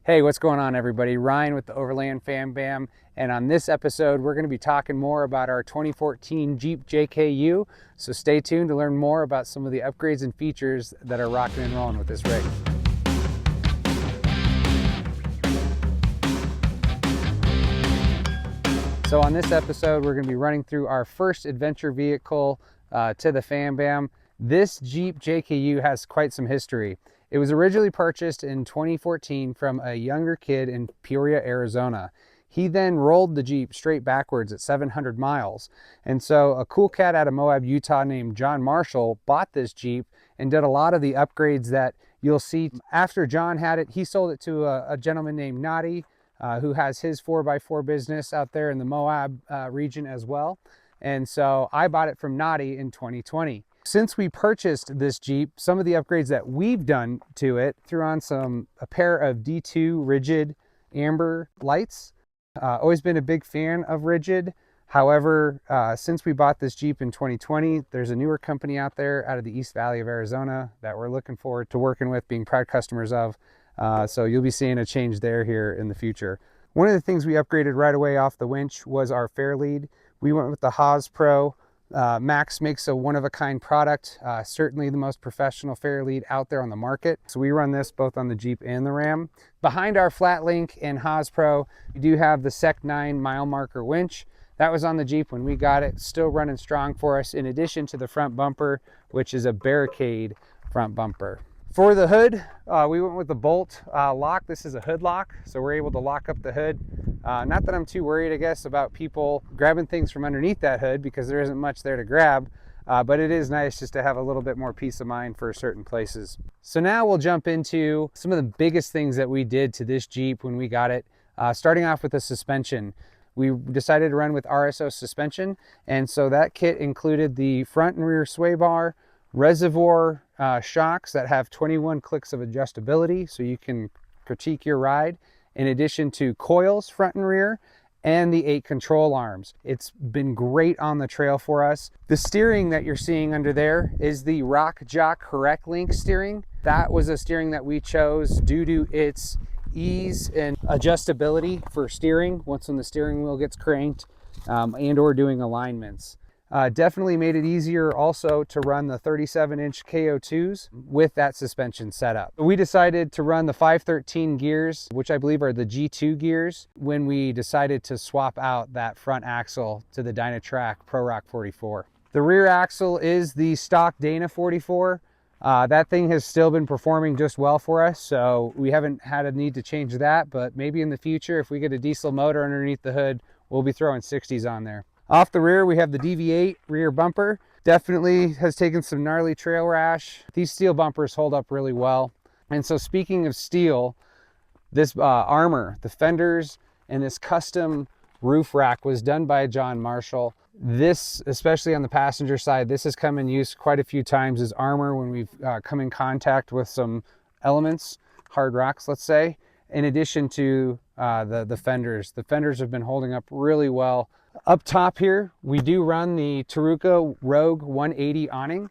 Hey, what's going on everybody? Ryan with the Overland Fam Bam, and on this episode we're going to be talking more about our 2014 Jeep JKU, so stay tuned to learn more about some of the upgrades and features that are rocking and rolling with this rig. So on this episode we're going to be running through our first adventure vehicle to the Fam Bam. This Jeep JKU has quite some history. It was originally purchased in 2014 from a younger kid in Peoria, Arizona. He then rolled the Jeep straight backwards at 700 miles. And so a cool cat out of Moab, Utah named John Marshall bought this Jeep and did a lot of the upgrades that you'll see. After John had it, he sold it to a gentleman named Noddy, who has his 4x4 business out there in the Moab region as well. And so I bought it from Noddy in 2020. Since we purchased this Jeep, some of the upgrades that we've done to it, threw on a pair of D2 rigid amber lights. Always been a big fan of rigid. However, since we bought this Jeep in 2020, there's a newer company out there out of the East Valley of Arizona that we're looking forward to working with, being proud customers of. So you'll be seeing a change there here in the future. One of the things we upgraded right away off the winch was our Fairlead. We went with the Hawse Pro. Max makes a one-of-a-kind product, certainly the most professional Fairlead out there on the market. So we run this both on the Jeep and the Ram. Behind our Flatlink and Hawse Pro, we do have the Sec 9 mile marker winch. That was on the Jeep when we got it, still running strong for us, in addition to the front bumper, which is a Barricade front bumper. For the hood, we went with the bolt lock. This is a hood lock, so we're able to lock up the hood. Not that I'm too worried, I guess, about people grabbing things from underneath that hood, because there isn't much there to grab, but it is nice just to have a little bit more peace of mind for certain places. So now we'll jump into some of the biggest things that we did to this Jeep when we got it, starting off with the suspension. We decided to run with RSO suspension, and so that kit included the front and rear sway bar, reservoir shocks that have 21 clicks of adjustability, so you can critique your ride, in addition to coils front and rear, and the 8 control arms. It's been great on the trail for us. The steering that you're seeing under there is the RockJock CurrectLync steering. That was a steering that we chose due to its ease and adjustability for steering once when the steering wheel gets cranked and or doing alignments. Definitely made it easier also to run the 37-inch KO2s with that suspension setup. We decided to run the 513 gears, which I believe are the G2 gears, when we decided to swap out that front axle to the Dynatrac ProRock 44. The rear axle is the stock Dana 44. That thing has still been performing just well for us, so we haven't had a need to change that, but maybe in the future, if we get a diesel motor underneath the hood, we'll be throwing 60s on there. Off the rear, we have the DV8 rear bumper. Definitely has taken some gnarly trail rash. These steel bumpers hold up really well. And so speaking of steel, this armor, the fenders, and this custom roof rack was done by John Marshall. This, especially on the passenger side, this has come in use quite a few times as armor when we've come in contact with some elements, hard rocks, let's say, in addition to the fenders. The fenders have been holding up really well. Up top here, we do run the Taruca Rogue 180 awning.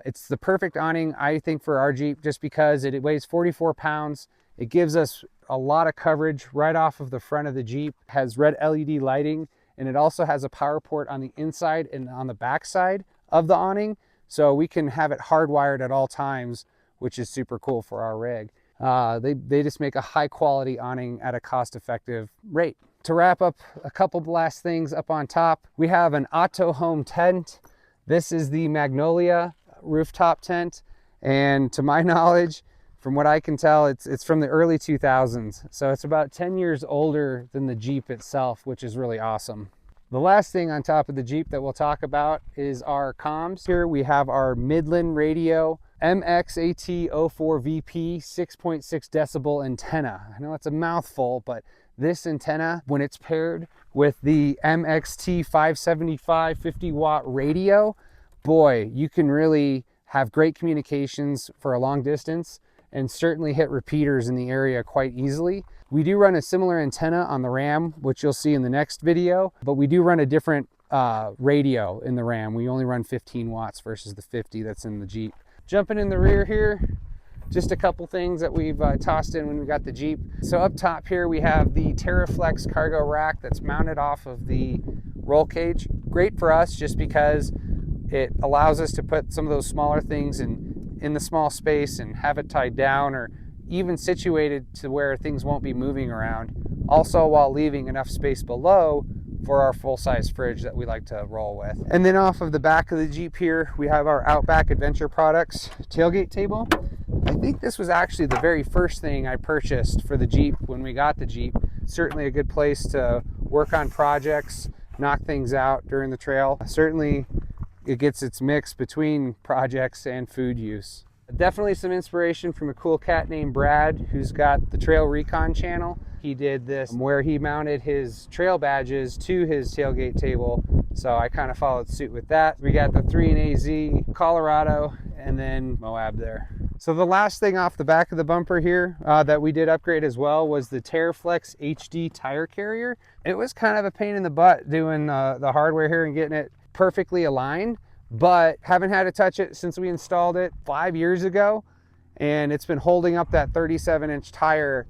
It's the perfect awning, I think, for our Jeep, just because it weighs 44 pounds. It gives us a lot of coverage right off of the front of the Jeep. It has red LED lighting, and it also has a power port on the inside and on the back side of the awning, so we can have it hardwired at all times, which is super cool for our rig. They just make a high quality awning at a cost-effective rate. To wrap up a couple last things up on top, we have an AutoHome tent. This is the Magnolia rooftop tent, and to my knowledge, from what I can tell, it's from the early 2000s. So it's about 10 years older than the Jeep itself, which is really awesome. The last thing on top of the Jeep that we'll talk about is our comms. Here we have our Midland radio MXAT04VP 6.6 decibel antenna. I know it's a mouthful, but this antenna, when it's paired with the MXT 575 50 watt radio, boy, you can really have great communications for a long distance and certainly hit repeaters in the area quite easily. We do run a similar antenna on the Ram, which you'll see in the next video, but we do run a different radio in the Ram. We only run 15 watts versus the 50 that's in the Jeep. Jumping in the rear here, just a couple things that we've tossed in when we got the Jeep. So up top here we have the TerraFlex cargo rack that's mounted off of the roll cage. Great for us just because it allows us to put some of those smaller things in the small space and have it tied down, or even situated to where things won't be moving around. Also while leaving enough space below for our full-size fridge that we like to roll with. And then off of the back of the Jeep here, we have our Outback Adventure Products tailgate table. I think this was actually the very first thing I purchased for the Jeep when we got the Jeep. Certainly a good place to work on projects, knock things out during the trail. Certainly it gets its mix between projects and food use. Definitely some inspiration from a cool cat named Brad, who's got the Trail Recon channel. He did this where he mounted his trail badges to his tailgate table, so I kind of followed suit with that. We got the 3NAZ, Colorado, and then Moab there. So the last thing off the back of the bumper here that we did upgrade as well was the TerraFlex HD tire carrier. It was kind of a pain in the butt doing the hardware here and getting it perfectly aligned, but haven't had to touch it since we installed it 5 years ago, and it's been holding up that 37-inch tire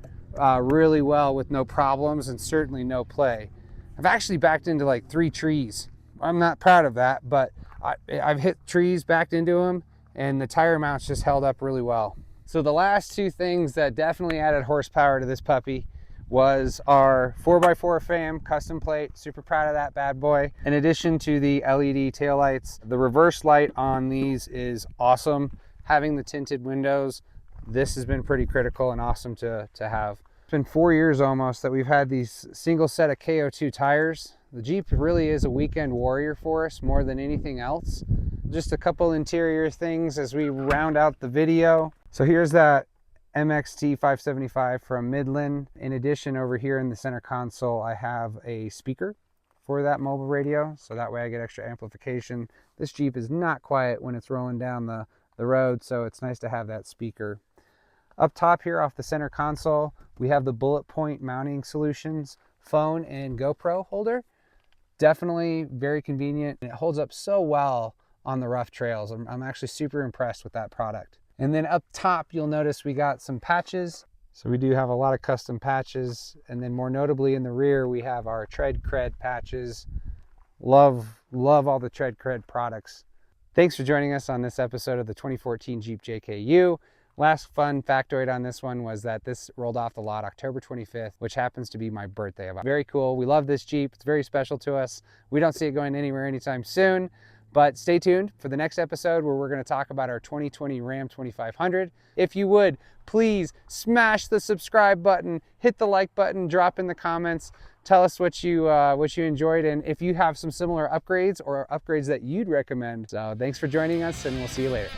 really well with no problems and certainly no play. I've actually backed into like 3 trees. I'm not proud of that, but I've hit trees, backed into them, and the tire mounts just held up really well. So the last 2 things that definitely added horsepower to this puppy was our 4x4 FAM custom plate. Super proud of that bad boy. In addition to the LED taillights, the reverse light on these is awesome. Having the tinted windows, this has been pretty critical and awesome to have. It's been 4 years almost that we've had these single set of KO2 tires. The Jeep really is a weekend warrior for us more than anything else. Just a couple interior things as we round out the video. So here's that MXT 575 from Midland. In addition, over here in the center console, I have a speaker for that mobile radio, so that way I get extra amplification. This Jeep is not quiet when it's rolling down the road, so it's nice to have that speaker. Up top here off the center console, we have the bullet point mounting solutions, phone and GoPro holder. Definitely very convenient, and it holds up so well on the rough trails. I'm actually super impressed with that product. And then up top, you'll notice we got some patches. So we do have a lot of custom patches. And then more notably in the rear, we have our Tread Cred patches. Love all the Tread Cred products. Thanks for joining us on this episode of the 2014 Jeep JKU. Last fun factoid on this one was that this rolled off the lot October 25th, which happens to be my birthday. Very cool. We love this Jeep. It's very special to us. We don't see it going anywhere anytime soon. But stay tuned for the next episode where we're going to talk about our 2020 Ram 2500. If you would, please smash the subscribe button, hit the like button, drop in the comments, tell us what you enjoyed, and if you have some similar upgrades or upgrades that you'd recommend. So thanks for joining us, and we'll see you later.